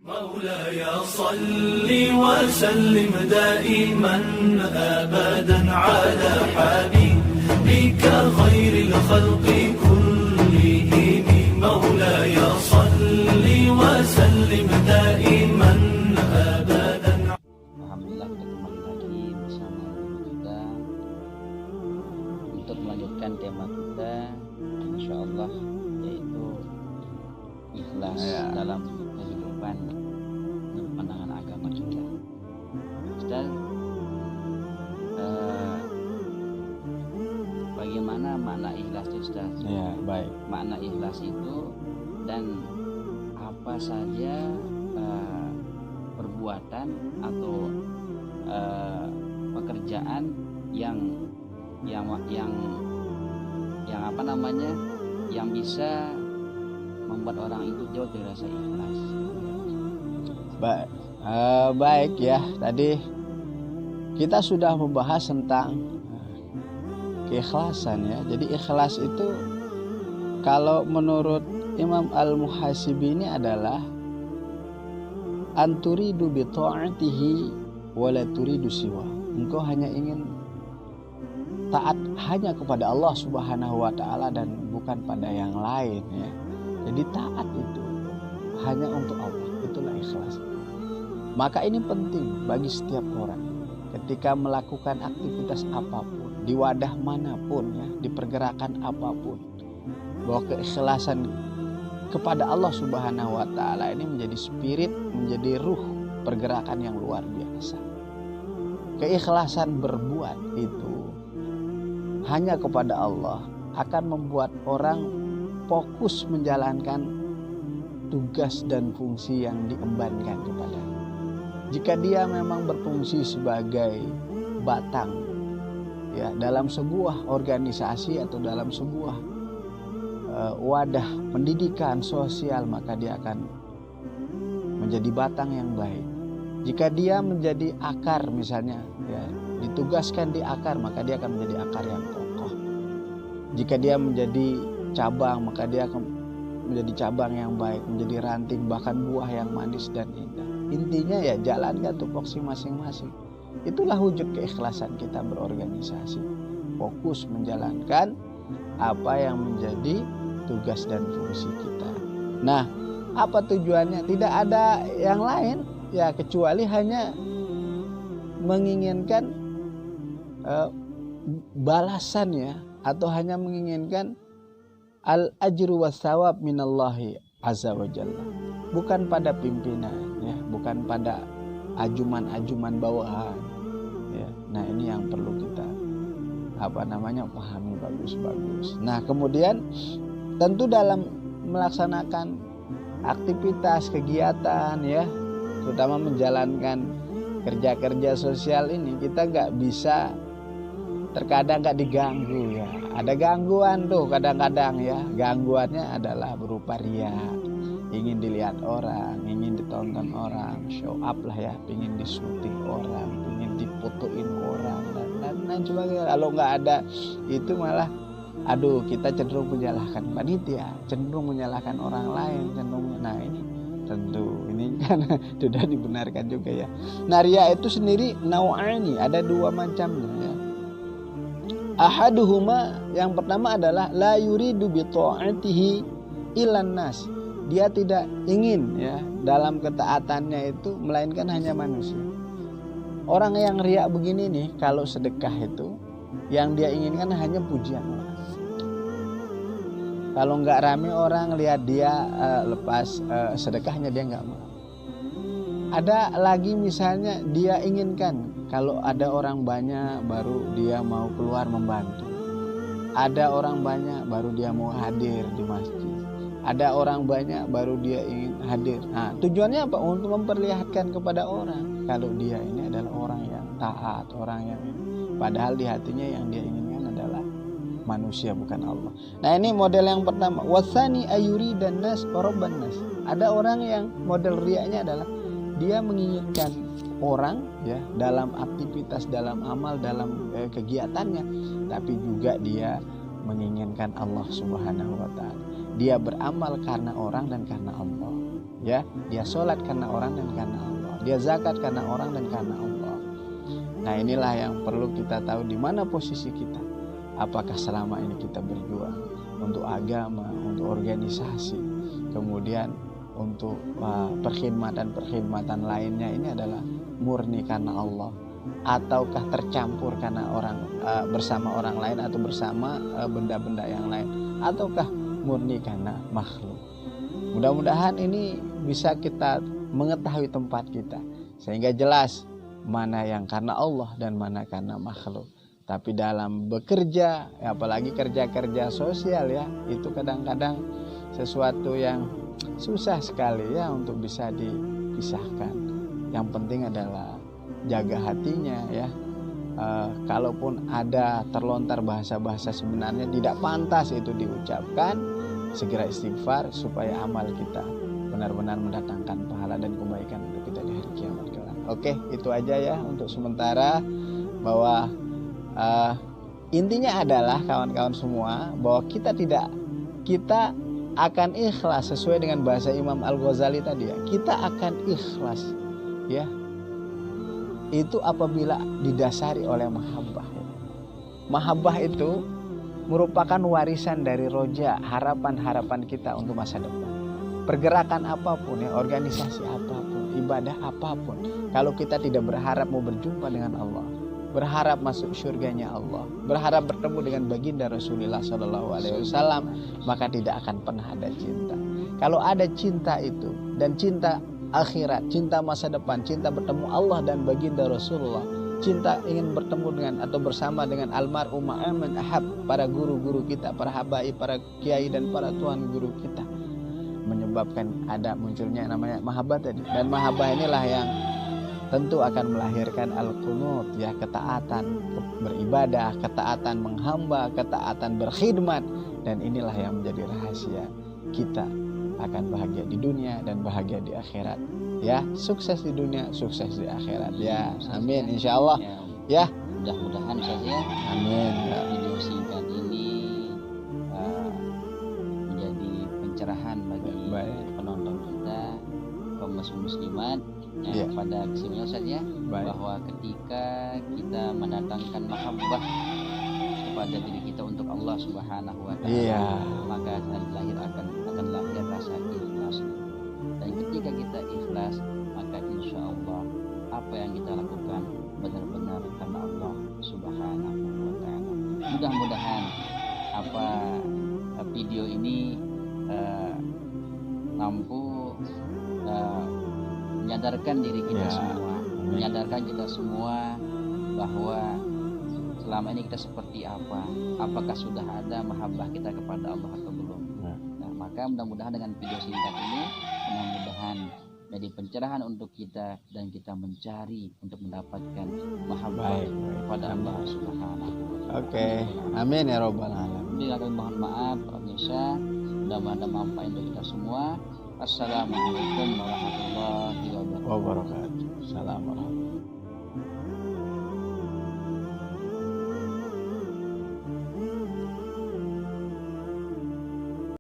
مولاي صل وسلم دائما أبدا على حبيبك خير الخلق كلهم مولاي صل وسلم دائما أبدا. Alhamdulillah kita kembali lagi bersama kita untuk melanjutkan tema kita insyaallah, yaitu ikhlas dalam kehidupan menurut pandangan agama kita. Dan bagaimana makna ikhlas itu, Ustaz? Ya, baik. Makna ikhlas itu dan apa saja perbuatan atau pekerjaan yang apa namanya, yang bisa membuat orang itu jauh dari rasa ikhlas. Baik ya, tadi kita sudah membahas tentang keikhlasan ya. Jadi ikhlas itu kalau menurut Imam Al-Muhasibi ini adalah anturidu bi ta'atihi wa la turidu siwa. Engkau hanya ingin taat hanya kepada Allah Subhanahu wa taala dan bukan pada yang lain ya. Jadi taat itu hanya untuk Allah, itulah ikhlas. Maka ini penting bagi setiap orang ketika melakukan aktivitas apapun, di wadah manapun ya, di pergerakan apapun, bahwa keikhlasan kepada Allah Subhanahu wa taala ini menjadi spirit, menjadi ruh pergerakan yang luar biasa. Keikhlasan berbuat itu hanya kepada Allah akan membuat orang fokus menjalankan tugas dan fungsi yang diembankan kepadanya. Jika dia memang berfungsi sebagai batang ya dalam sebuah organisasi atau dalam sebuah wadah pendidikan sosial, maka dia akan menjadi batang yang baik. Jika dia menjadi akar misalnya ya, ditugaskan di akar, maka dia akan menjadi akar yang kokoh. Jika dia menjadi cabang, maka dia akan menjadi cabang yang baik, menjadi ranting, bahkan buah yang manis dan indah. Intinya ya jalankan tupoksi masing-masing. Itulah wujud keikhlasan kita berorganisasi, fokus menjalankan apa yang menjadi tugas dan fungsi kita. Nah, apa tujuannya? Tidak ada yang lain ya kecuali hanya menginginkan balasan ya, atau hanya menginginkan al-ajru was-sawab minallahi azza wa jalla. Bukan pada pimpinan ya, bukan pada ajuman-ajuman bawahan ya. Nah, ini yang perlu kita pahami bagus-bagus. Nah, kemudian tentu dalam melaksanakan aktivitas kegiatan ya, terutama menjalankan kerja-kerja sosial ini, kita nggak bisa terkadang nggak diganggu ya. Ada gangguan tuh kadang-kadang ya. Gangguannya adalah berupa ria, ingin dilihat orang, ingin ditonton orang, show up lah ya, ingin disuting orang, ingin difotoin orang dan sebagainya. Kalau nggak ada itu malah kita cenderung menyalahkan panitia, cenderung menyalahkan orang lain, nah ini tentu ini kan sudah dibenarkan juga ya. Nah, ria itu sendiri nau'ani, ada dua macamnya ya. Ahaduhuma, yang pertama adalah la yuridu bi ta'atihi ilan nas. Dia tidak ingin ya dalam ketaatannya itu melainkan hanya manusia. Orang yang riak begini nih, kalau sedekah itu yang dia inginkan hanya pujian orang. Kalau nggak rame orang lihat dia lepas sedekahnya, dia nggak mau. Ada lagi misalnya dia inginkan kalau ada orang banyak baru dia mau keluar membantu. Ada orang banyak baru dia mau hadir di masjid. Ada orang banyak baru dia ingin hadir. Nah, tujuannya apa? Untuk memperlihatkan kepada orang kalau dia ini adalah orang yang taat, orang yang ini. Padahal di hatinya yang dia inginkan adalah manusia, bukan Allah. Nah, ini model yang pertama. Wasani ayuri dan nas korban nas. Ada orang yang model riaknya adalah dia menginginkan orang ya dalam aktivitas, dalam amal, dalam kegiatannya, tapi juga dia menginginkan Allah Subhanahu wa taala. Dia beramal karena orang dan karena Allah. Ya, dia sholat karena orang dan karena Allah. Dia zakat karena orang dan karena Allah. Nah, inilah yang perlu kita tahu di mana posisi kita. Apakah selama ini kita berjuang untuk agama, untuk organisasi, kemudian untuk perkhidmatan lainnya ini adalah murni karena Allah, ataukah tercampur karena orang bersama orang lain atau bersama benda-benda yang lain, ataukah murni karena makhluk. Mudah-mudahan ini bisa kita mengetahui tempat kita sehingga jelas mana yang karena Allah dan mana karena makhluk. Tapi dalam bekerja, apalagi kerja-kerja sosial ya, itu kadang-kadang sesuatu yang susah sekali ya untuk bisa dipisahkan. Yang penting adalah jaga hatinya ya. Kalaupun ada terlontar bahasa-bahasa sebenarnya tidak pantas itu diucapkan, segera istighfar supaya amal kita benar-benar mendatangkan pahala dan kebaikan untuk kita di hari kiamat kelak. Oke, itu aja ya untuk sementara, bahwa intinya adalah kawan-kawan semua bahwa kita akan ikhlas sesuai dengan bahasa Imam Al-Ghazali tadi ya. Kita akan ikhlas ya. Itu apabila didasari oleh mahabbah. Mahabbah itu merupakan warisan dari roja, harapan-harapan kita untuk masa depan. Pergerakan apapun ya, organisasi apapun, ibadah apapun, kalau kita tidak berharap mau berjumpa dengan Allah, berharap masuk surganya Allah, berharap bertemu dengan baginda Rasulullah SAW, maka tidak akan pernah ada cinta. Kalau ada cinta itu, dan cinta akhirat, cinta masa depan, cinta bertemu Allah dan baginda Rasulullah, cinta ingin bertemu dengan atau bersama dengan almarhum ma'aman ahab, para guru-guru kita, para habaib, para kiai dan para tuan guru kita, menyebabkan ada munculnya namanya mahabbah tadi. Dan mahabbah inilah yang tentu akan melahirkan al-qunut ya, ketaatan beribadah, ketaatan menghamba, ketaatan berkhidmat. Dan inilah yang menjadi rahasia kita akan bahagia di dunia dan bahagia di akhirat ya. Sukses di dunia, sukses di akhirat ya. Amin insyaallah ya. Mudah-mudahan saja amin ya. Video singkat ini menjadi pencerahan bagi penonton kita, kaum muslimat ya. Pada kesimpulan saja bahwa ketika kita mendatangkan mahabbah kepada diri kita untuk Allah Subhanahu wa taala, maka akan lahir rasa ikhlas. Dan ketika kita ikhlas, maka insya Allah apa yang kita lakukan benar-benar karena Allah Subhanahu wa taala. Mudah-mudahan video ini mampu menyadarkan diri kita semua, menyadarkan kita semua bahwa selama ini kita seperti apa, apakah sudah ada mahabbah kita kepada Allah atau belum. Nah, maka mudah-mudahan dengan video singkat ini mudah-mudahan jadi pencerahan untuk kita dan kita mencari untuk mendapatkan mahabbah kepada Allah Subhanahu wa taala. Oke, amin ya rabbal alamin. Bila kami mohon maaf, pemirsa, mudah-mudahan ada manfaat untuk kita semua. Assalamualaikum warahmatullahi wabarakatuh. Assalamualaikum.